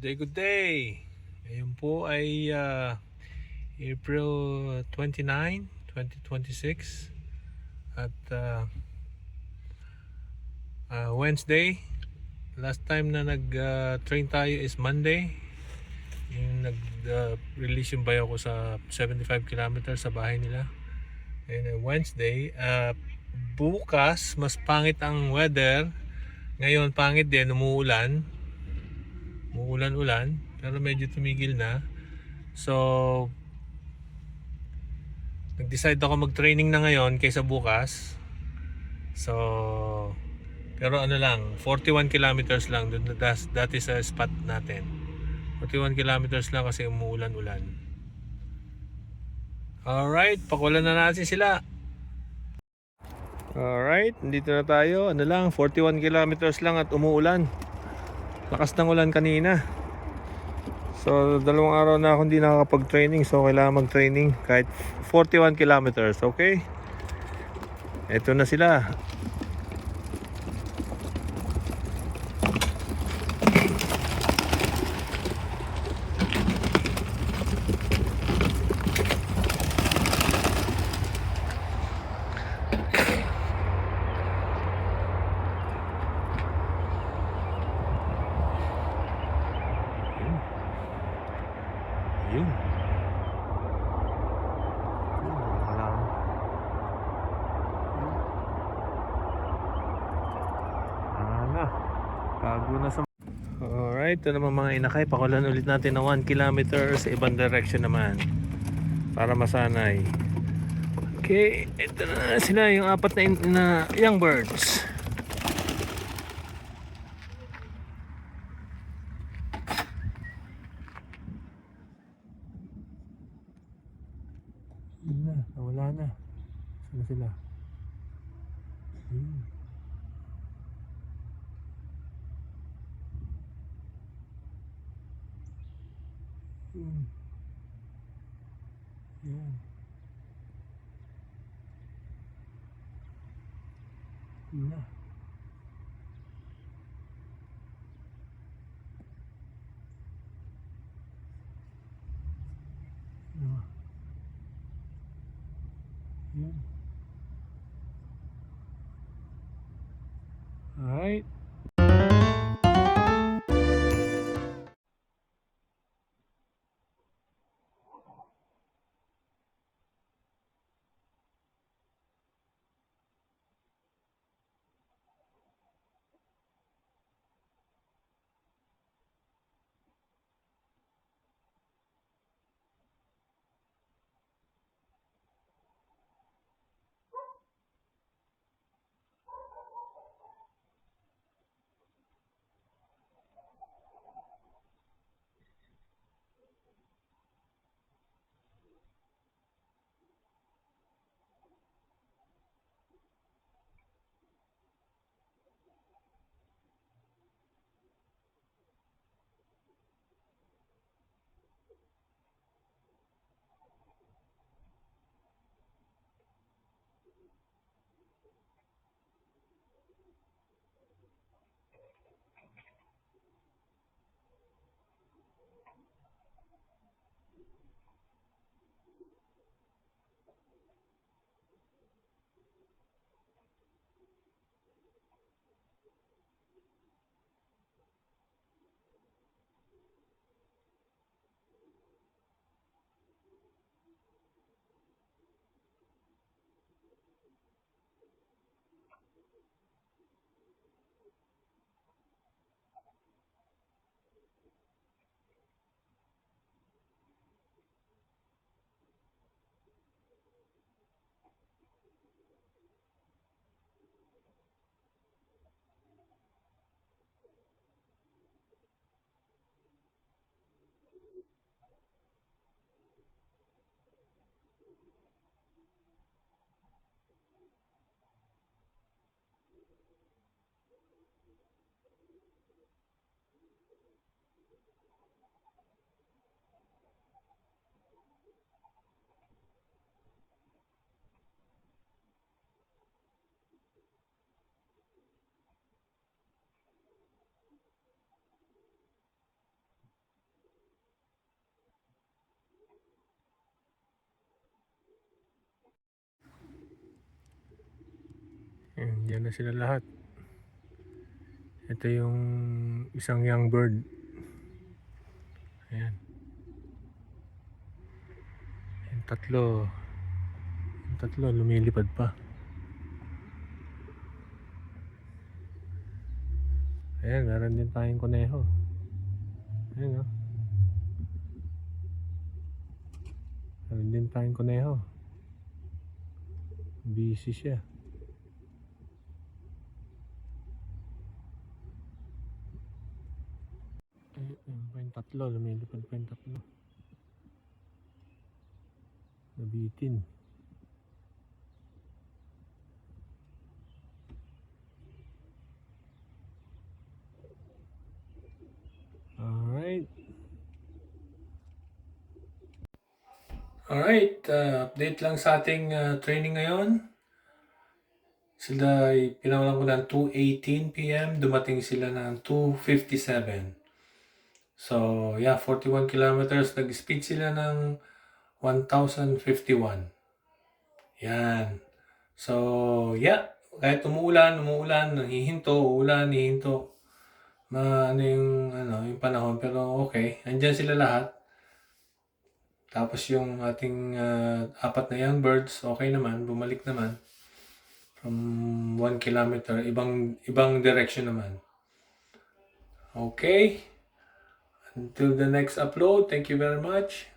Good day. Ngayon po ay April 29, 2026 at Wednesday. Last time na nag-train tayo is Monday. Yung nag-release yung bayo ko sa 75 kilometers sa bahay nila. And Wednesday, bukas mas pangit ang weather. Ngayon pangit din, umuulan. Umuulan-ulan, pero medyo tumigil na. So, nag-decide ako mag-training na ngayon kaysa bukas. So, pero ano lang, 41 kilometers lang. That is a spot natin. 41 kilometers lang kasi umuulan-ulan. Alright, pakulan na natin sila. Alright, dito na tayo. Ano lang, 41 kilometers lang at umuulan. Lakas ng ulan kanina. So, 2 araw na ako hindi nakakapag-training. So, kailangan mag-training kahit 41 kilometers. Okay? Ito na sila. Yun. Bago na sa... Alright, ito naman mga inakay. Pakulan ulit natin ng 1 kilometer sa ibang direction naman para masanay. Okay, ito na sila yung apat na young birds. Yun na, nawala na. Saan sila? Yun. Yun. Yan. Yun na. Yun. Alright. Yan na sila lahat. Ito yung isang young bird. Ayan. Yung tatlo lumilipad pa. Ayan, meron din tayong kuneho. Ayan o. Meron din tayong kuneho. Busy siya. Ayan pa yung tatlo, lumilipad pa yung tatlo. Nabitin. Alright. Alright, update lang sa ating training ngayon. Sila ay pinawalan ko ng 2:18 p.m. Dumating sila ng 2:57. So, yeah, 41 kilometers. Nag-speed sila ng 1,051. Yan. So, yeah. Kahit umuulan, hihinto, uulan, hihinto. Yung panahon. Pero okay. Andyan sila lahat. Tapos yung ating 4 na young birds, okay naman. Bumalik naman. From 1 kilometer. Ibang direction naman. Okay. Until the next upload, thank you very much.